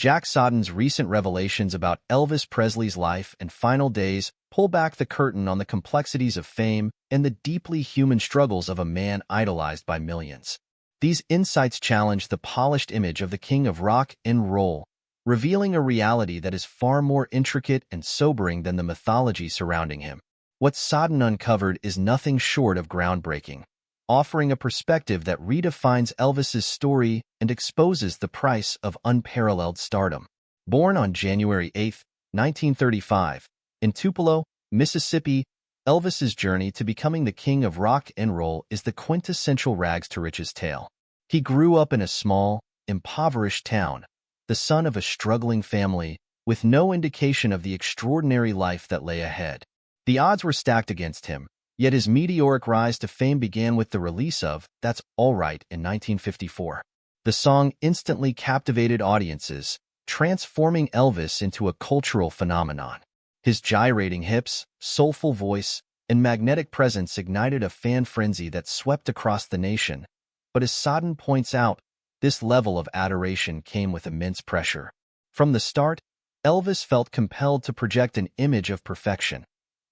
Jack Soden's recent revelations about Elvis Presley's life and final days pull back the curtain on the complexities of fame and the deeply human struggles of a man idolized by millions. These insights challenge the polished image of the king of rock and roll, revealing a reality that is far more intricate and sobering than the mythology surrounding him. What Soden uncovered is nothing short of groundbreaking, offering a perspective that redefines Elvis's story and exposes the price of unparalleled stardom. Born on January 8, 1935, in Tupelo, Mississippi, Elvis's journey to becoming the king of rock and roll is the quintessential rags-to-riches tale. He grew up in a small, impoverished town, the son of a struggling family, with no indication of the extraordinary life that lay ahead. The odds were stacked against him, yet his meteoric rise to fame began with the release of That's All Right in 1954. The song instantly captivated audiences, transforming Elvis into a cultural phenomenon. His gyrating hips, soulful voice, and magnetic presence ignited a fan frenzy that swept across the nation. But as Soden points out, this level of adoration came with immense pressure. From the start, Elvis felt compelled to project an image of perfection,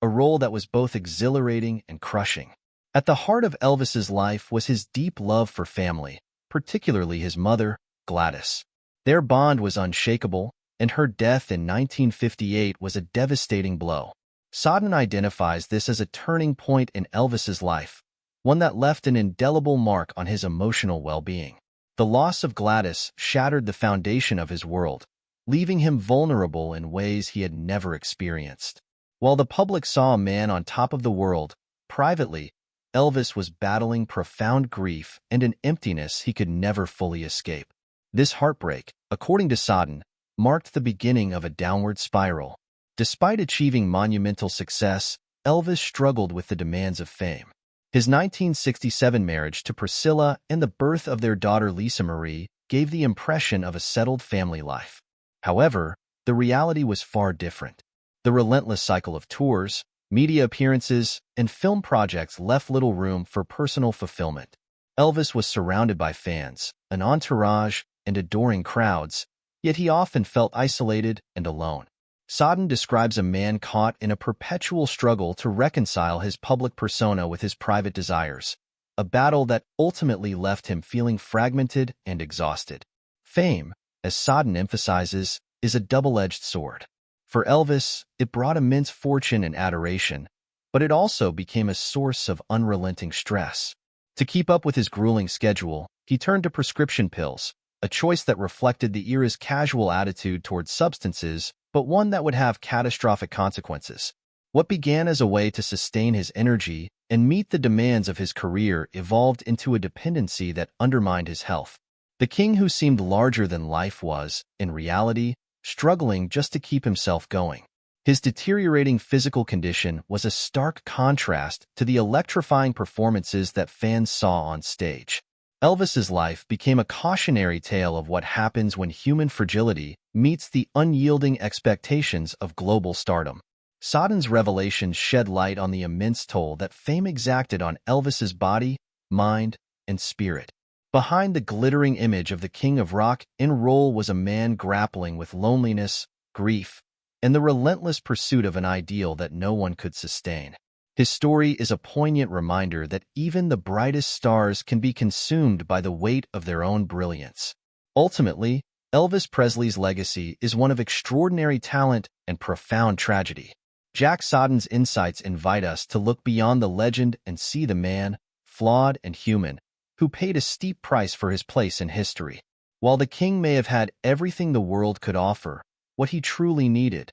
a role that was both exhilarating and crushing. At the heart of Elvis's life was his deep love for family, particularly his mother, Gladys. Their bond was unshakable, and her death in 1958 was a devastating blow. Soden identifies this as a turning point in Elvis's life, one that left an indelible mark on his emotional well-being. The loss of Gladys shattered the foundation of his world, leaving him vulnerable in ways he had never experienced. While the public saw a man on top of the world, privately, Elvis was battling profound grief and an emptiness he could never fully escape. This heartbreak, according to Soden, marked the beginning of a downward spiral. Despite achieving monumental success, Elvis struggled with the demands of fame. His 1967 marriage to Priscilla and the birth of their daughter Lisa Marie gave the impression of a settled family life. However, the reality was far different. The relentless cycle of tours, media appearances, and film projects left little room for personal fulfillment. Elvis was surrounded by fans, an entourage, and adoring crowds, yet he often felt isolated and alone. Soden describes a man caught in a perpetual struggle to reconcile his public persona with his private desires, a battle that ultimately left him feeling fragmented and exhausted. Fame, as Soden emphasizes, is a double-edged sword. For Elvis, it brought immense fortune and adoration, but it also became a source of unrelenting stress. To keep up with his grueling schedule, he turned to prescription pills, a choice that reflected the era's casual attitude towards substances, but one that would have catastrophic consequences. What began as a way to sustain his energy and meet the demands of his career evolved into a dependency that undermined his health. The king who seemed larger than life was, in reality, struggling just to keep himself going. His deteriorating physical condition was a stark contrast to the electrifying performances that fans saw on stage. Elvis's life became a cautionary tale of what happens when human fragility meets the unyielding expectations of global stardom. Soden's revelations shed light on the immense toll that fame exacted on Elvis's body, mind, and spirit. Behind the glittering image of the king of rock and roll was a man grappling with loneliness, grief, and the relentless pursuit of an ideal that no one could sustain. His story is a poignant reminder that even the brightest stars can be consumed by the weight of their own brilliance. Ultimately, Elvis Presley's legacy is one of extraordinary talent and profound tragedy. Jack Soden's insights invite us to look beyond the legend and see the man, flawed and human, who paid a steep price for his place in history. While the king may have had everything the world could offer, what he truly needed,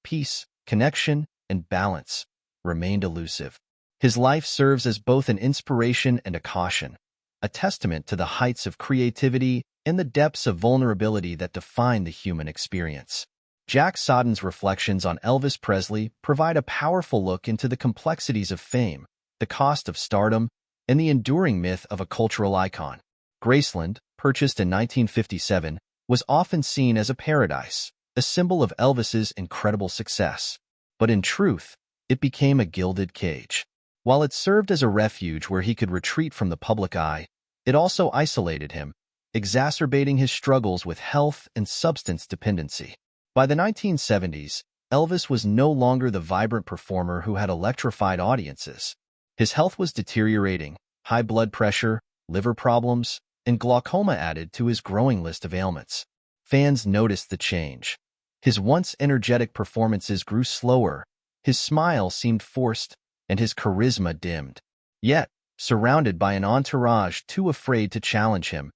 peace, connection, and balance, remained elusive. His life serves as both an inspiration and a caution, a testament to the heights of creativity and the depths of vulnerability that define the human experience. Jack Soden's reflections on Elvis Presley provide a powerful look into the complexities of fame, the cost of stardom, and the enduring myth of a cultural icon. Graceland, purchased in 1957, was often seen as a paradise, a symbol of Elvis's incredible success. But in truth, it became a gilded cage. While it served as a refuge where he could retreat from the public eye, it also isolated him, exacerbating his struggles with health and substance dependency. By the 1970s, Elvis was no longer the vibrant performer who had electrified audiences. His health was deteriorating, high blood pressure, liver problems, and glaucoma added to his growing list of ailments. Fans noticed the change. His once energetic performances grew slower, his smile seemed forced, and his charisma dimmed. Yet, surrounded by an entourage too afraid to challenge him,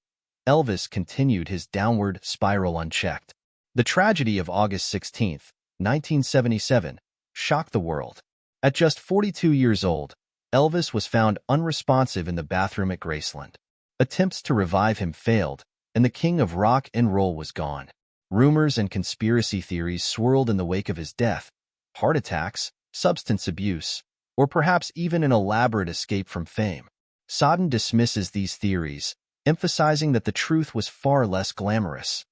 Elvis continued his downward spiral unchecked. The tragedy of August 16, 1977, shocked the world. At just 42 years old, Elvis was found unresponsive in the bathroom at Graceland. Attempts to revive him failed, and the king of rock and roll was gone. Rumors and conspiracy theories swirled in the wake of his death: heart attacks, substance abuse, or perhaps even an elaborate escape from fame. Soden dismisses these theories, emphasizing that the truth was far less glamorous.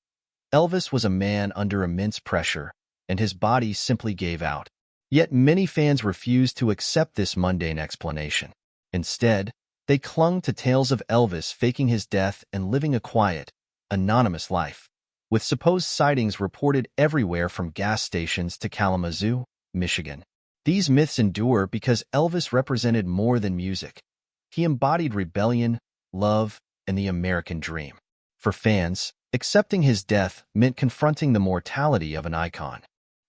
Elvis was a man under immense pressure, and his body simply gave out. Yet many fans refused to accept this mundane explanation. Instead, they clung to tales of Elvis faking his death and living a quiet, anonymous life, with supposed sightings reported everywhere from gas stations to Kalamazoo, Michigan. These myths endure because Elvis represented more than music. He embodied rebellion, love, and the American dream. For fans, accepting his death meant confronting the mortality of an icon.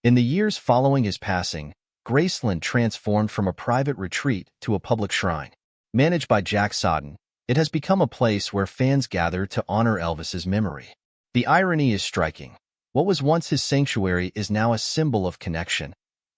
In the years following his passing, Graceland transformed from a private retreat to a public shrine. Managed by Jack Soden, it has become a place where fans gather to honor Elvis's memory. The irony is striking. What was once his sanctuary is now a symbol of connection,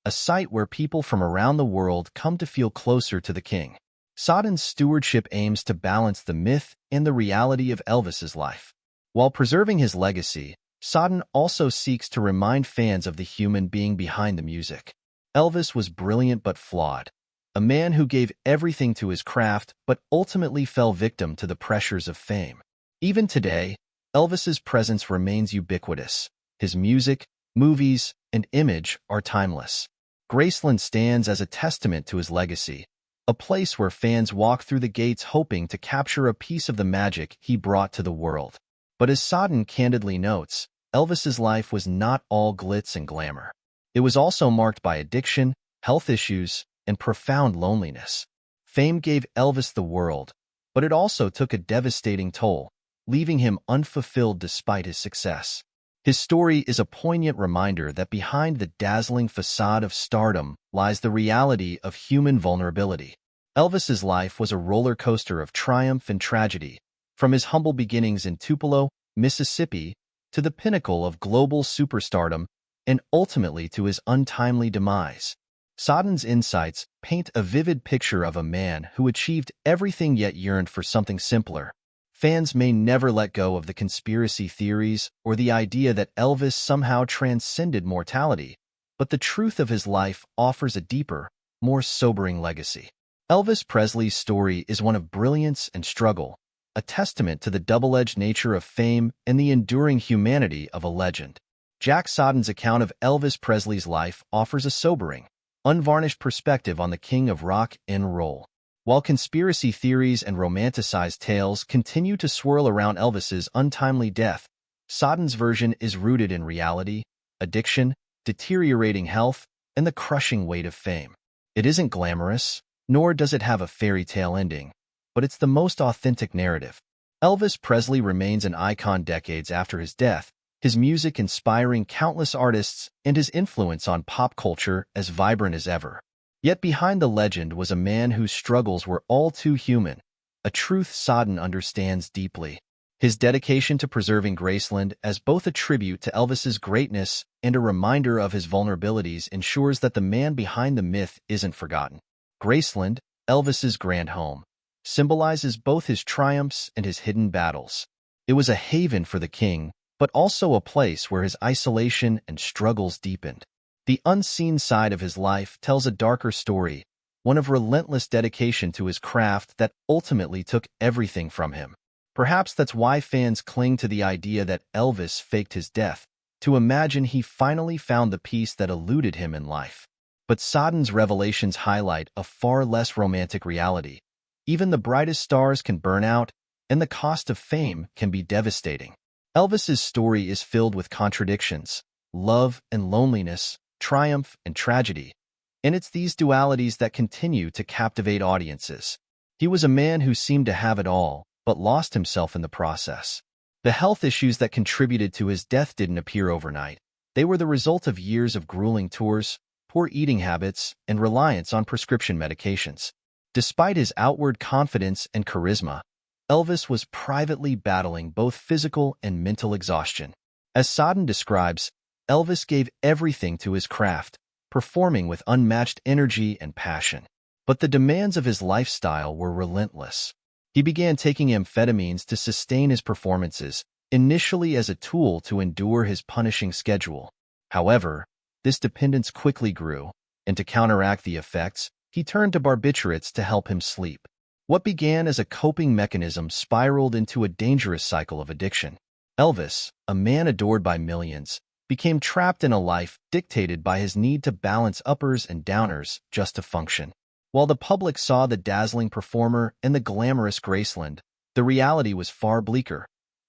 a site where people from around the world come to feel closer to the king. Soden's stewardship aims to balance the myth and the reality of Elvis's life. While preserving his legacy, Soden also seeks to remind fans of the human being behind the music. Elvis was brilliant but flawed, a man who gave everything to his craft but ultimately fell victim to the pressures of fame. Even today, Elvis's presence remains ubiquitous. His music, movies, and image are timeless. Graceland stands as a testament to his legacy, a place where fans walk through the gates hoping to capture a piece of the magic he brought to the world. But as Soden candidly notes, Elvis's life was not all glitz and glamour. It was also marked by addiction, health issues, and profound loneliness. Fame gave Elvis the world, but it also took a devastating toll, leaving him unfulfilled despite his success. His story is a poignant reminder that behind the dazzling facade of stardom lies the reality of human vulnerability. Elvis's life was a roller coaster of triumph and tragedy, from his humble beginnings in Tupelo, Mississippi, to the pinnacle of global superstardom, and ultimately to his untimely demise. Soden's insights paint a vivid picture of a man who achieved everything yet yearned for something simpler. Fans may never let go of the conspiracy theories or the idea that Elvis somehow transcended mortality, but the truth of his life offers a deeper, more sobering legacy. Elvis Presley's story is one of brilliance and struggle, a testament to the double-edged nature of fame and the enduring humanity of a legend. Jack Soden's account of Elvis Presley's life offers a sobering, unvarnished perspective on the king of rock and roll. While conspiracy theories and romanticized tales continue to swirl around Elvis's untimely death, Soden's version is rooted in reality, addiction, deteriorating health, and the crushing weight of fame. It isn't glamorous, nor does it have a fairy tale ending, but it's the most authentic narrative. Elvis Presley remains an icon decades after his death, his music inspiring countless artists and his influence on pop culture as vibrant as ever. Yet behind the legend was a man whose struggles were all too human, a truth Soden understands deeply. His dedication to preserving Graceland as both a tribute to Elvis's greatness and a reminder of his vulnerabilities ensures that the man behind the myth isn't forgotten. Graceland, Elvis's grand home, symbolizes both his triumphs and his hidden battles. It was a haven for the king, but also a place where his isolation and struggles deepened. The unseen side of his life tells a darker story, one of relentless dedication to his craft that ultimately took everything from him. Perhaps that's why fans cling to the idea that Elvis faked his death, to imagine he finally found the peace that eluded him in life. But Soden's revelations highlight a far less romantic reality. Even the brightest stars can burn out, and the cost of fame can be devastating. Elvis's story is filled with contradictions, love and loneliness, triumph and tragedy, and it's these dualities that continue to captivate audiences. He was a man who seemed to have it all, but lost himself in the process. The health issues that contributed to his death didn't appear overnight. They were the result of years of grueling tours, poor eating habits, and reliance on prescription medications. Despite his outward confidence and charisma, Elvis was privately battling both physical and mental exhaustion. As Soden describes, Elvis gave everything to his craft, performing with unmatched energy and passion. But the demands of his lifestyle were relentless. He began taking amphetamines to sustain his performances, initially as a tool to endure his punishing schedule. However, this dependence quickly grew, and to counteract the effects, he turned to barbiturates to help him sleep. What began as a coping mechanism spiraled into a dangerous cycle of addiction. Elvis, a man adored by millions, became trapped in a life dictated by his need to balance uppers and downers just to function. While the public saw the dazzling performer and the glamorous Graceland, the reality was far bleaker.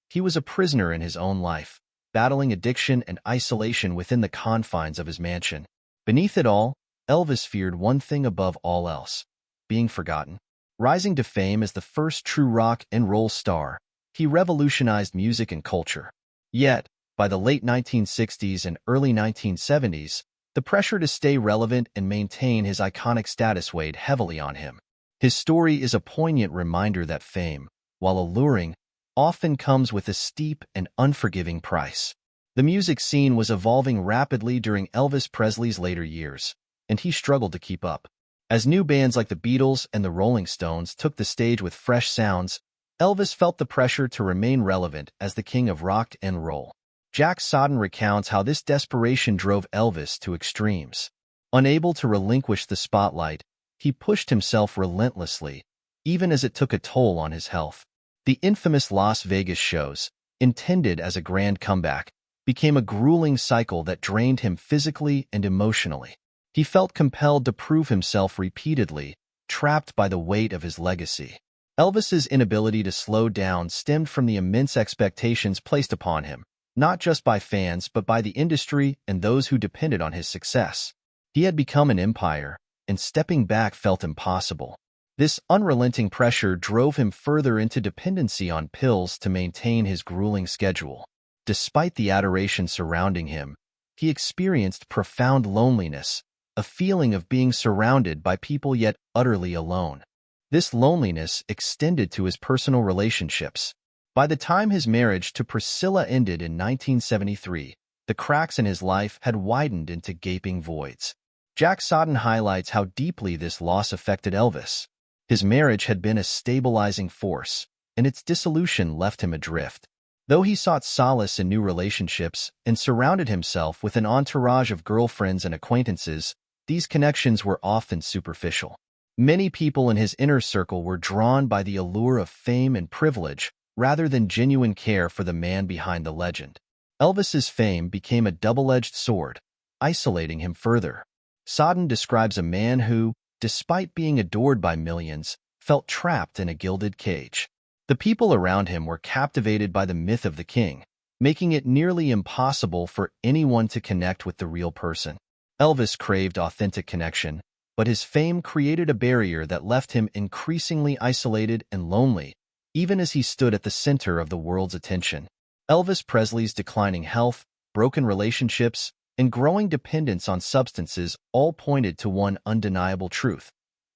He was a prisoner in his own life, battling addiction and isolation within the confines of his mansion. Beneath it all, Elvis feared one thing above all else: being forgotten. Rising to fame as the first true rock and roll star, he revolutionized music and culture. Yet, by the late 1960s and early 1970s, the pressure to stay relevant and maintain his iconic status weighed heavily on him. His story is a poignant reminder that fame, while alluring, often comes with a steep and unforgiving price. The music scene was evolving rapidly during Elvis Presley's later years, and he struggled to keep up. As new bands like the Beatles and the Rolling Stones took the stage with fresh sounds, Elvis felt the pressure to remain relevant as the king of rock and roll. Jack Soden recounts how this desperation drove Elvis to extremes. Unable to relinquish the spotlight, he pushed himself relentlessly, even as it took a toll on his health. The infamous Las Vegas shows, intended as a grand comeback, became a grueling cycle that drained him physically and emotionally. He felt compelled to prove himself repeatedly, trapped by the weight of his legacy. Elvis's inability to slow down stemmed from the immense expectations placed upon him, not just by fans but by the industry and those who depended on his success. He had become an empire, and stepping back felt impossible. This unrelenting pressure drove him further into dependency on pills to maintain his grueling schedule. Despite the adoration surrounding him, he experienced profound loneliness, a feeling of being surrounded by people yet utterly alone. This loneliness extended to his personal relationships. By the time his marriage to Priscilla ended in 1973, the cracks in his life had widened into gaping voids. Jack Soden highlights how deeply this loss affected Elvis. His marriage had been a stabilizing force, and its dissolution left him adrift. Though he sought solace in new relationships and surrounded himself with an entourage of girlfriends and acquaintances, these connections were often superficial. Many people in his inner circle were drawn by the allure of fame and privilege, rather than genuine care for the man behind the legend. Elvis's fame became a double-edged sword, isolating him further. Soden describes a man who, despite being adored by millions, felt trapped in a gilded cage. The people around him were captivated by the myth of the king, making it nearly impossible for anyone to connect with the real person. Elvis craved authentic connection, but his fame created a barrier that left him increasingly isolated and lonely, even as he stood at the center of the world's attention. Elvis Presley's declining health, broken relationships, and growing dependence on substances all pointed to one undeniable truth: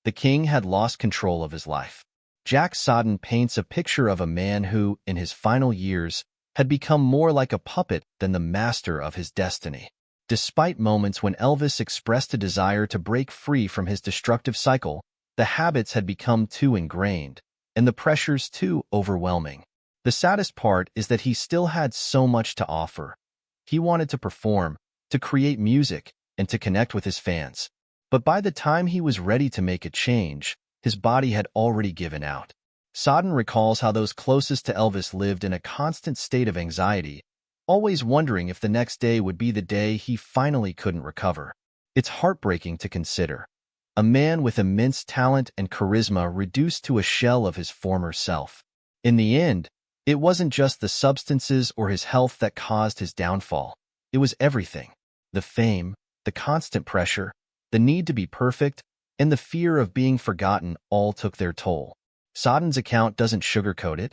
the king had lost control of his life. Jack Soden paints a picture of a man who, in his final years, had become more like a puppet than the master of his destiny. Despite moments when Elvis expressed a desire to break free from his destructive cycle, the habits had become too ingrained, and the pressures too overwhelming. The saddest part is that he still had so much to offer. He wanted to perform, to create music, and to connect with his fans. But by the time he was ready to make a change, his body had already given out. Soden recalls how those closest to Elvis lived in a constant state of anxiety, always wondering if the next day would be the day he finally couldn't recover. It's heartbreaking to consider. A man with immense talent and charisma reduced to a shell of his former self. In the end, it wasn't just the substances or his health that caused his downfall. It was everything. The fame, the constant pressure, the need to be perfect, and the fear of being forgotten all took their toll. Soden's account doesn't sugarcoat it.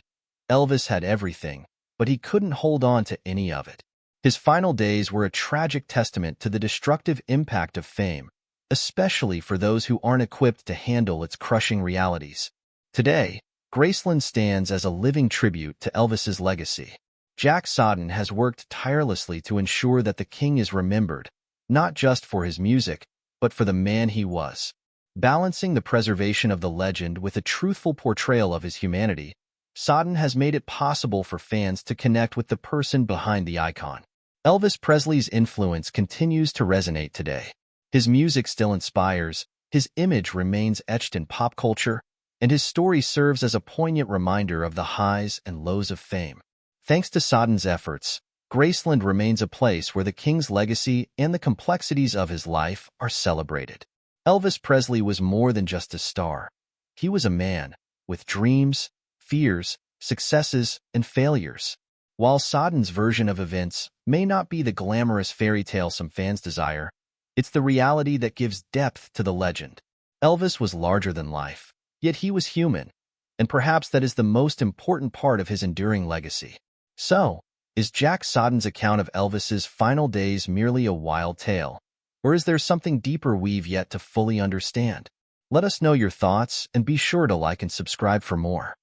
Elvis had everything, but he couldn't hold on to any of it. His final days were a tragic testament to the destructive impact of fame, especially for those who aren't equipped to handle its crushing realities. Today, Graceland stands as a living tribute to Elvis's legacy. Jack Soden has worked tirelessly to ensure that the king is remembered, not just for his music, but for the man he was. Balancing the preservation of the legend with a truthful portrayal of his humanity, Soden has made it possible for fans to connect with the person behind the icon. Elvis Presley's influence continues to resonate today. His music still inspires, his image remains etched in pop culture, and his story serves as a poignant reminder of the highs and lows of fame. Thanks to Soden's efforts, Graceland remains a place where the king's legacy and the complexities of his life are celebrated. Elvis Presley was more than just a star. He was a man, with dreams, fears, successes, and failures. While Soden's version of events may not be the glamorous fairy tale some fans desire, it's the reality that gives depth to the legend. Elvis was larger than life, yet he was human, and perhaps that is the most important part of his enduring legacy. So, is Jack Soden's account of Elvis's final days merely a wild tale, or is there something deeper we've yet to fully understand? Let us know your thoughts and be sure to like and subscribe for more.